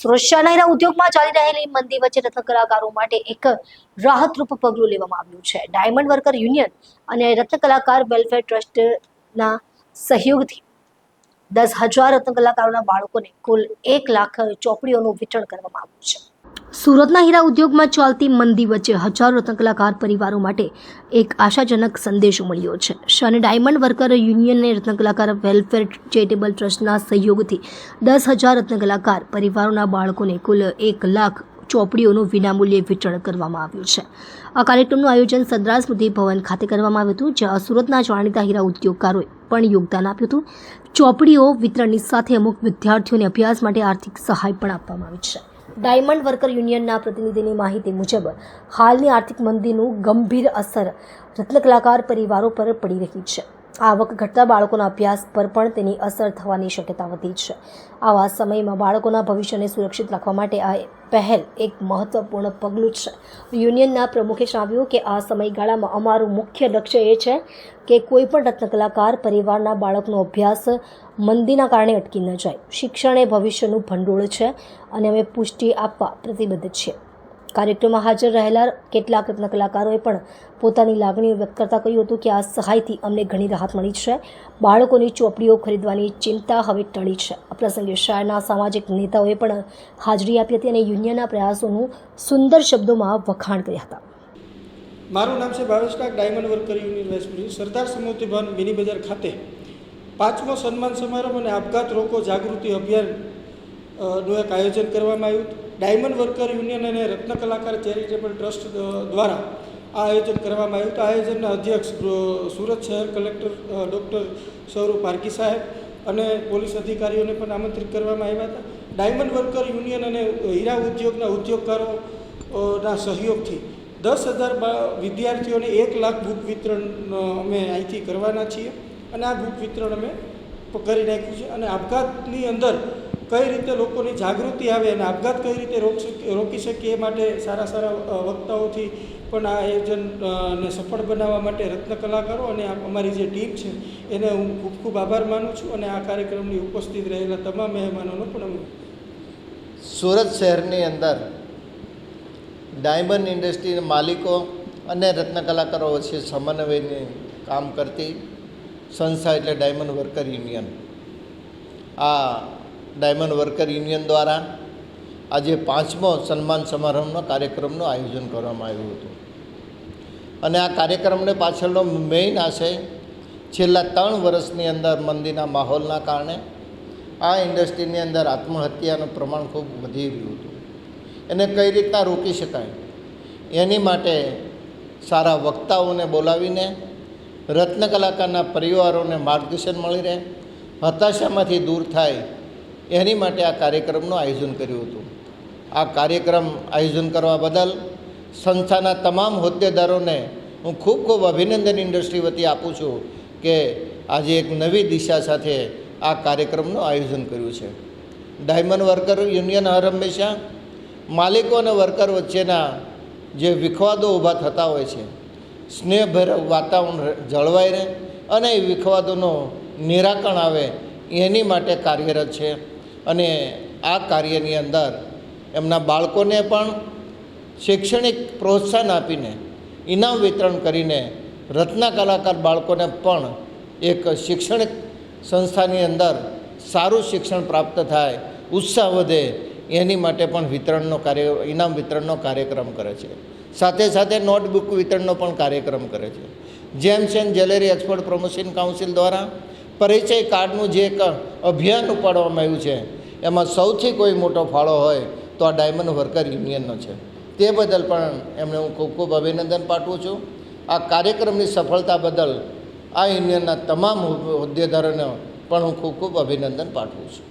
સુરત શહેરના હીરા ઉદ્યોગમાં ચાલી રહેલી મંદી વચ્ચે રત્ન કલાકારો માટે એક રાહતરૂપ પગલું લેવામાં આવ્યું છે. ડાયમંડ વર્કર યુનિયન અને રત્ન કલાકાર વેલફેર ટ્રસ્ટના સહયોગથી 10,000 રત્ન કલાકારોના બાળકોને કુલ 1 લાખ ચોપડીઓનું વિતરણ કરવામાં આવ્યું છે. સુરતના હીરા ઉદ્યોગમાં ચાલતી મંદી વચ્ચે હજારો રત્ન કલાકાર પરિવારો માટે એક આશાજનક સંદેશો મળ્યો છે. શહેરની ડાયમંડ વર્કર યુનિયન અને રત્ન કલાકાર વેલફેર ચેરિટેબલ ટ્રસ્ટના સહયોગથી 10,000 રત્ન કલાકાર પરિવારોના બાળકોને કુલ 1 લાખ ચોપડીઓનું વિનામૂલ્યે વિતરણ કરવામાં આવ્યું છે. આ કાર્યક્રમનું આયોજન સરદાર સ્મૃતિ ભવન ખાતે કરવામાં આવ્યું હતું, જ્યાં સુરતના જાણીતા હીરા ઉદ્યોગકારોએ પણ યોગદાન આપ્યું હતું. ચોપડીઓ વિતરણની સાથે અમુક વિદ્યાર્થીઓને અભ્યાસ માટે આર્થિક સહાય પણ આપવામાં આવી છે. ડાયમંડ વર્કર યુનિયનના પ્રતિનિધિની માહિતી મુજબ હાલની આર્થિક મંદીનું ગંભીર અસર રત્ન કલાકાર પરિવારો પર પડી રહી છે. આવક ઘટતા બાળકોના અભ્યાસ પર પણ તેની અસર થવાની શક્યતા વધી છે. આવા સમયમાં બાળકોના ભવિષ્યને સુરક્ષિત રાખવા માટે આ પહેલ એક મહત્વપૂર્ણ પગલું છે. યુનિયનના પ્રમુખે જણાવ્યું કે આ સમયગાળામાં અમારું મુખ્ય લક્ષ્ય એ છે કે કોઈ પણ રત્ન કલાકાર પરિવારના બાળકનો અભ્યાસ મંદીના કારણે અટકી ન જાય. શિક્ષણ એ ભવિષ્યનું ભંડોળ છે અને અમે પુષ્ટિ આપવા પ્રતિબદ્ધ છીએ. કાર્યક્રમમાં હાજર રહેલા કેટલાક રત્ન કલાકારોએ પણ પોતાની લાગણીઓ વ્યક્ત કરતા કહ્યું હતું કે આ સહાયથી અમને ઘણી રાહત મળી છે. બાળકોની ચોપડીઓ ખરીદવાની ચિંતા હવે ટળી છે. આ પ્રસંગે શહેરના સામાજિક નેતાઓએ પણ હાજરી આપી હતી અને યુનિયનના પ્રયાસોનું સુંદર શબ્દોમાં વખાણ કર્યા હતા. મારું નામ છે Bhavesh Kak, diamond worker union vice president. Sardar Smriti Bhavan mini Bazar ખાતે 5મો સન્માન સમારોહ અને આપઘાત રોકો જાગૃતિ અભિયાનનું એક આયોજન કરવામાં આવ્યું હતું. ડાયમંડ વર્કર યુનિયન અને રત્ન કલાકાર ચેરિટેબલ ટ્રસ્ટ દ્વારા આ આયોજન કરવામાં આવ્યું હતું. આયોજનના અધ્યક્ષ સુરત શહેર કલેક્ટર ડૉક્ટર સૌરભ પારકી સાહેબ અને પોલીસ અધિકારીઓને પણ આમંત્રિત કરવામાં આવ્યા હતા. ડાયમંડ વર્કર યુનિયન અને હીરા ઉદ્યોગના ઉદ્યોગકારોના સહયોગથી 10,000 વિદ્યાર્થીઓને 1 લાખ બુક વિતરણ અમે અહીંથી કરવાના છીએ અને આ બુક વિતરણ અમે કરી નાખ્યું છે. અને આપઘાતની અંદર કઈ રીતે લોકોની જાગૃતિ આવે અને આપઘાત કઈ રીતે રોકી શકીએ એ માટે સારા વક્તાઓથી પણ આ આયોજનને સફળ બનાવવા માટે રત્ન કલાકારો અને અમારી જે ટીમ છે એને હું ખૂબ ખૂબ આભાર માનું છું અને આ કાર્યક્રમની ઉપસ્થિત રહેલા તમામ મહેમાનોનો પણ હું. સુરત શહેરની અંદર ડાયમંડ ઇન્ડસ્ટ્રીના માલિકો અને રત્ન કલાકારો વચ્ચે સમન્વયને કામ કરતી સંસ્થા એટલે ડાયમંડ વર્કર યુનિયન. આ ડાયમંડ વર્કર યુનિયન દ્વારા આજે 5મો સન્માન સમારંભનો કાર્યક્રમનું આયોજન કરવામાં આવ્યું હતું. અને આ કાર્યક્રમને પાછળનો મેઇન આશય છેલ્લા 3 વર્ષની અંદર મંદીના માહોલના કારણે આ ઇન્ડસ્ટ્રીની અંદર આત્મહત્યાનું પ્રમાણ ખૂબ વધી રહ્યું હતું. એને કઈ રીતના રોકી શકાય એની માટે સારા વક્તાઓને બોલાવીને રત્ન કલાકારના પરિવારોને માર્ગદર્શન મળી રહે, હતાશામાંથી દૂર થાય એની માટે આ કાર્યક્રમનું આયોજન કર્યું હતું. આ કાર્યક્રમ આયોજન કરવા બદલ સંસ્થાના તમામ હોદ્દેદારોને હું ખૂબ ખૂબ અભિનંદન ઇન્ડસ્ટ્રી વતી આપું છું કે આજે એક નવી દિશા સાથે આ કાર્યક્રમનું આયોજન કર્યું છે. ડાયમંડ વર્કર યુનિયન હર હંમેશા માલિકો અને વર્કર વચ્ચેના જે વિખવાદો ઊભા થતા હોય છે, સ્નેહભર વાતાવરણ જળવાઈ રહે અને એ વિખવાદોનું નિરાકરણ આવે એની માટે કાર્યરત છે. અને આ કાર્યની અંદર એમના બાળકોને પણ શૈક્ષણિક પ્રોત્સાહન આપીને ઇનામ વિતરણ કરીને રત્ન કલાકાર બાળકોને પણ એક શૈક્ષણિક સંસ્થાની અંદર સારું શિક્ષણ પ્રાપ્ત થાય, ઉત્સાહ વધે એની માટે પણ ઇનામ વિતરણનો કાર્યક્રમ કરે છે. સાથે સાથે નોટબુક વિતરણનો પણ કાર્યક્રમ કરે છે. Gems and jewellery export promotion council દ્વારા પરિચય કાર્ડનું જે એક અભિયાન ઉપાડવામાં આવ્યું છે એમાં સૌથી કોઈ મોટો ફાળો હોય તો આ ડાયમંડ વર્કર યુનિયનનો છે. તે બદલ પણ એમને હું ખૂબ ખૂબ અભિનંદન પાઠવું છું. આ કાર્યક્રમની સફળતા બદલ આ યુનિયનના તમામ હોદ્દેદારોને પણ હું ખૂબ ખૂબ અભિનંદન પાઠવું છું.